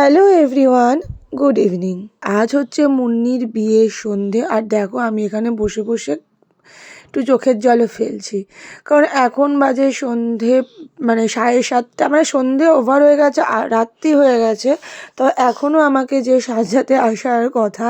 Hello everyone, good evening. আজ হচ্ছে মুন্নির বিয়ের সন্ধে। আর দেখো আমি এখানে বসে বসে একটু চোখের জলও ফেলছি, কারণ এখন বাজে সন্ধে মানে 7:30, মানে সন্ধে ওভার হয়ে গেছে আর রাত্রি হয়ে গেছে। তো এখনও আমাকে যে সাজাতে আসার কথা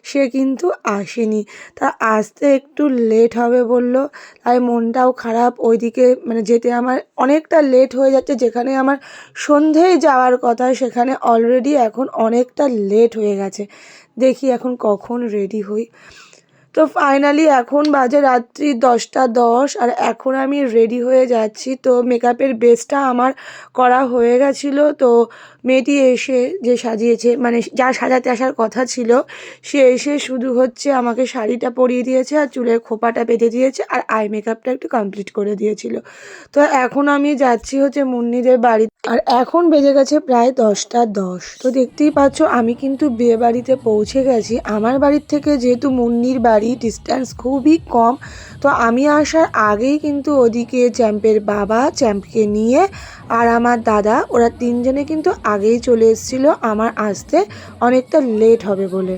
সে কিন্তু আসেনি। তা আসতে একটু লেট হবে বললো, তাই মনটাও খারাপ। ওইদিকে মানে যেতে আমার অনেকটা লেট হয়ে যাচ্ছে। যেখানে আমার সন্ধেয় যাওয়ার কথা সেখানে অলরেডি এখন অনেকটা লেট হয়ে গেছে। দেখি এখন কখন রেডি হই। তো ফাইনালি এখন বাজে রাত্রি 10টা 10, আর এখন আমি রেডি হয়ে যাচ্ছি। তো মেকআপের বেসটা আমার করা হয়ে গেছিলো। তো মেয়েটি এসে যে সাজিয়েছে, মানে যা সাজাতে আসার কথা ছিল, সে এসে শুধু হচ্ছে আমাকে শাড়িটা পরিয়ে দিয়েছে আর চুলের খোপাটা বেঁধে দিয়েছে আর আই মেকআপটা একটু কমপ্লিট করে দিয়েছিল। তো এখন আমি যাচ্ছি হচ্ছে মুন্নিদের বাড়ি। আর এখন বেজে গেছে প্রায় 10টা 10। তো দেখতেই পাচ্ছ আমি কিন্তু বিয়ে বাড়িতে পৌঁছে গেছি। আমার বাড়ির থেকে যেহেতু মুন্নির বাড়ি ডিস্ট্যান্স খুবই কম, তো আমি আসার আগেই কিন্তু ওদিকে চ্যাম্পের বাবা চ্যাম্পকে নিয়ে আর আমার দাদা, ওরা তিনজনে কিন্তু আগেই চলে এসেছিল আমার আসতে অনেকটা লেট হবে বলে।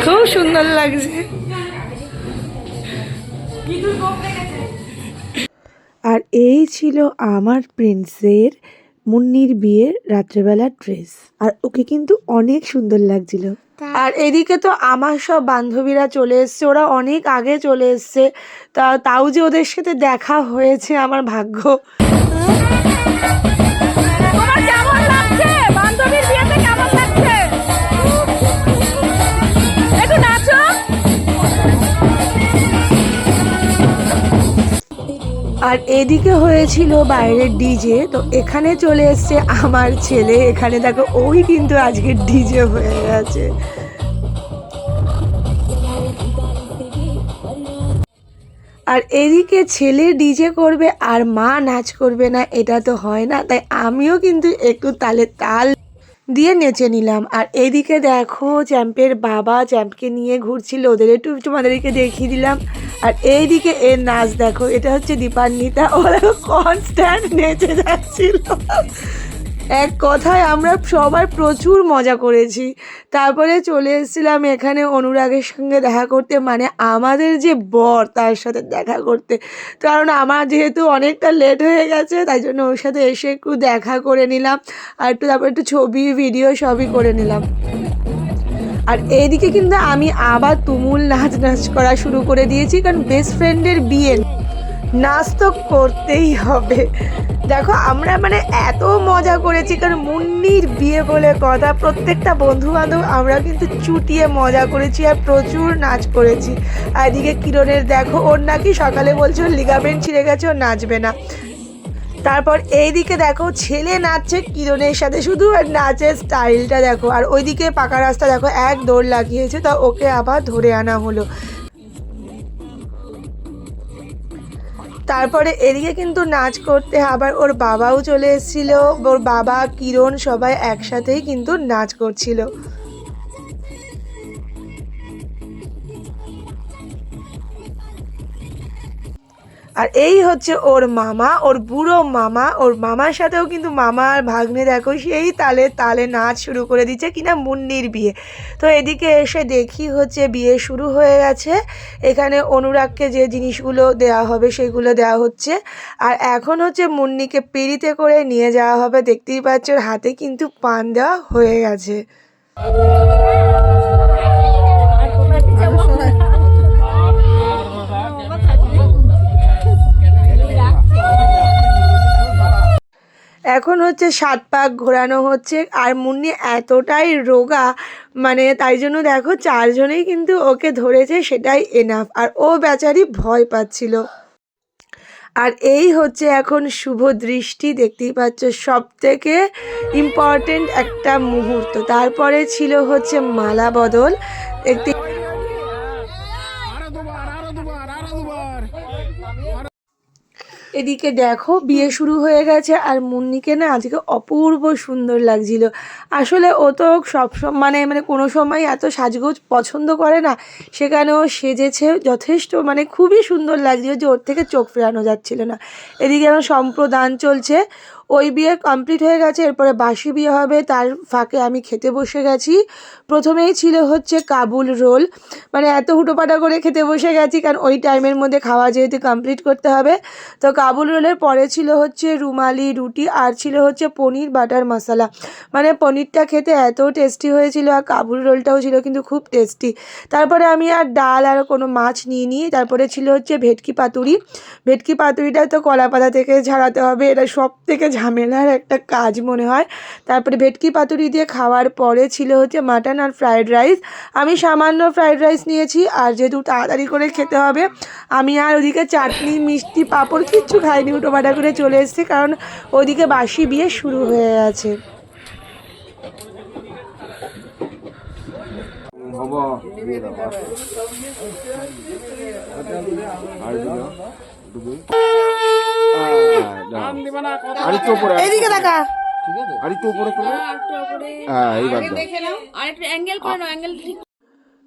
খুব সুন্দর লাগছে। আর এই ছিল আমার প্রিন্সের মুন্নির বিয়ের রাত্রেবেলার ড্রেস, আর ওকে কিন্তু অনেক সুন্দর লাগছিল। আর এদিকে তো আমার সব বান্ধবীরা চলে এসছে, ওরা অনেক আগে চলে এসছে। তাও যে ওদের সাথে দেখা হয়েছে আমার ভাগ্য। আর এদিকে হয়েছিল বাইরের ডিজে, তো এখানে চলে এসছে আমার ছেলে। এখানে দেখো ওই কিন্তু আজকে ডিজে হয়ে গেছে। আর এদিকে ছেলে ডিজে করবে আর মা নাচ করবে না, এটা তো হয় না। তাই আমিও কিন্তু একটু তালে তাল দিয়ে নেচে নিলাম। আর এইদিকে দেখো চ্যাম্পের বাবা চ্যাম্পকে নিয়ে ঘুরছিল, ওদের একটু তোমাদেরকে দেখিয়ে দিলাম। আর এইদিকে এর নাচ দেখো, এটা হচ্ছে দীপান্বিতা, ওরা কনস্ট্যান্ট নেচে যাচ্ছিল। এক কথায় আমরা সবাই প্রচুর মজা করেছি। তারপরে চলে এসেছিলাম এখানে অনুরাগের সঙ্গে দেখা করতে, মানে আমাদের যে বর তার সাথে দেখা করতে। কারণ আমার যেহেতু অনেকটা লেট হয়ে গেছে, তাই জন্য ওর সাথে এসে একটু দেখা করে নিলাম আর তারপর একটু ছবি ভিডিও সবই করে নিলাম। আর এইদিকে কিন্তু আমি আবার তুমুল নাচ করা শুরু করে দিয়েছি, কারণ বেস্ট ফ্রেন্ডের বিয়ে, নাচ তো করতেই হবে। দেখো আমরা মানে এত মজা করেছি, কারণ মুন্নির বিয়ে বলে কথা, প্রত্যেকটা বন্ধু বান্ধব আমরা কিন্তু চুটিয়ে মজা করেছি আর প্রচুর নাচ করেছি। আর এদিকে কিরণের দেখো, ওর নাকি সকালে বলছে ওর লিগামেন্ট ছিঁড়ে গেছে, ও নাচবে না। তারপর এইদিকে দেখো ছেলে নাচছে কিরণের সাথে, শুধু আর নাচের স্টাইলটা দেখো। আর ওইদিকে পাকা রাস্তা দেখো, এক দৌড় লাগিয়েছে, তা ওকে আবার ধরে আনা হলো। তারপরে এদিকে কিন্তু নাচ করতে আবার ওর বাবাও চলে এসেছিল। ওর বাবা কিরণ সবাই একসাথেই কিন্তু নাচ করছিল। আর এই হচ্ছে ওর মামা, ওর বুড়ো মামা। ওর মামার সাথেও কিন্তু মামার ভাগ্নে দেখো সেই তালে তালে নাচ শুরু করে দিচ্ছে, কিনা মুন্নির বিয়ে। তো এদিকে এসে দেখি হচ্ছে বিয়ে শুরু হয়ে গেছে। এখানে অনুরাগকে যে জিনিসগুলো দেওয়া হবে সেগুলো দেওয়া হচ্ছে। আর এখন হচ্ছে মুন্নিকে পিঁড়িতে করে নিয়ে যাওয়া হবে। দেখতেই পাচ্ছ ওর হাতে কিন্তু পান দেওয়া হয়ে গেছে। এখন হচ্ছে 7 পাক ঘোরানো হচ্ছে। আর মুন্নি এতটাই রোগা, মানে তাই জন্য দেখো 4 জনেই কিন্তু ওকে ধরেছে, সেটাই এনাফ। আর ও বেচারি ভয় পাচ্ছিল। আর এই হচ্ছে এখন শুভ দৃষ্টি, দেখতেই পাচ্ছ সব থেকে ইম্পর্টেন্ট একটা মুহূর্ত। তারপরে ছিল হচ্ছে মালা বদল। একটি এদিকে দেখো বিয়ে শুরু হয়ে গেছে। আর মুন্নিকে না আজকে অপূর্ব সুন্দর লাগছিল। আসলে ও তো মানে কোনো সময় এত সাজগোজ পছন্দ করে না, সেখানেও সেজেছে যথেষ্ট, মানে খুবই সুন্দর লাগছিল যে ওর থেকে চোখ ফেরানো যাচ্ছিল না। এদিকে আমার সম্প্রদান চলছে, ওই বিয়ে কমপ্লিট হয়ে গেছে, এরপরে বাসি বিয়ে হবে, তার ফাঁকে আমি খেতে বসে গেছি। প্রথমেই ছিল হচ্ছে কাবুল রোল, মানে এত হুটোপাটা করে খেতে বসে গেছি কারণ ওই টাইমের মধ্যে খাওয়া যেহেতু কমপ্লিট করতে হবে। তো কাবুল রোলের পরে ছিল হচ্ছে রুমালি রুটি, আর ছিল হচ্ছে পনির বাটার মশলা। মানে পনিরটা খেতে এত টেস্টি হয়েছিল আর কাবুল রোলটাও ছিল কিন্তু খুব টেস্টি। তারপরে আমি আর ডাল আর কোনো মাছ নিই। তারপরে ছিল হচ্ছে ভেটকি পাতুরি। ভেটকি পাতুরিটা তো কলা পাতা থেকে ঝাড়াতে হবে, এটা সব থেকে ঝামেলার একটা কাজ মনে হয়। তারপরে ভেটকি পাতুরি দিয়ে খাওয়ার পরে ছিল হচ্ছে মাটন আর ফ্রায়েড রাইস। আমি সামান্য ফ্রায়েড রাইস নিয়েছি, আর যেহেতু তাড়াতাড়ি করে খেতে হবে আমি আর ওদিকে চাটনি মিষ্টি পাঁপড় কিচ্ছু খাইনি, উটোপাটা করে চলে এসেছি কারণ ওদিকে বাসি বিয়ে শুরু হয়ে গেছে। এদিকে দেখা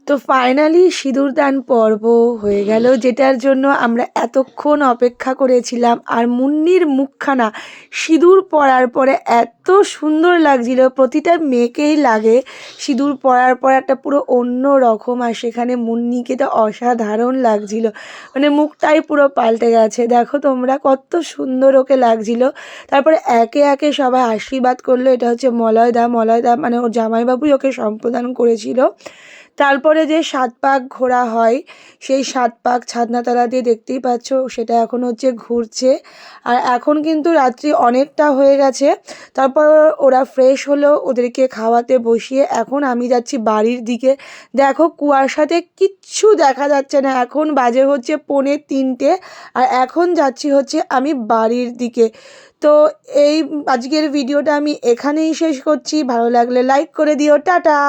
তো ফাইনালি সিঁদুরদান পর্ব হয়ে গেল, যেটার জন্য আমরা এতক্ষণ অপেক্ষা করেছিলাম। আর মুন্নির মুখখানা সিঁদুর পরার পরে এত সুন্দর লাগছিল, প্রতিটা মেয়েকেই লাগে সিঁদুর পরার পর একটা পুরো অন্য রকম, আর সেখানে মুন্নিকে তো অসাধারণ লাগছিল, মানে মুখটাই পুরো পাল্টে গেছে। দেখো তোমরা কত সুন্দর ওকে লাগছিল। তারপরে একে একে সবাই আশীর্বাদ করলো। এটা হচ্ছে মলয়দা মানে ওর জামাইবাবুই ওকে সম্প্রদান করেছিল। তারপরে যে 7 পাক ঘোরা হয়, সেই 7 পাক ছাদনাতলা দিয়ে দেখতেই পাচ্ছ, সেটা এখন হচ্ছে ঘুরছে। আর এখন কিন্তু রাত্রি অনেকটা হয়ে গেছে। তারপর ওরা ফ্রেশ হলো, ওদেরকে খাওয়াতে বসিয়ে এখন আমি যাচ্ছি বাড়ির দিকে। দেখো কুয়াশাতে কিচ্ছু দেখা যাচ্ছে না, এখন বাজে হচ্ছে 2:45, আর এখন যাচ্ছি হচ্ছে আমি বাড়ির দিকে। তো এই আজকের ভিডিওটা আমি এখানেই শেষ করছি। ভালো লাগলে লাইক করে দিও। টাটা।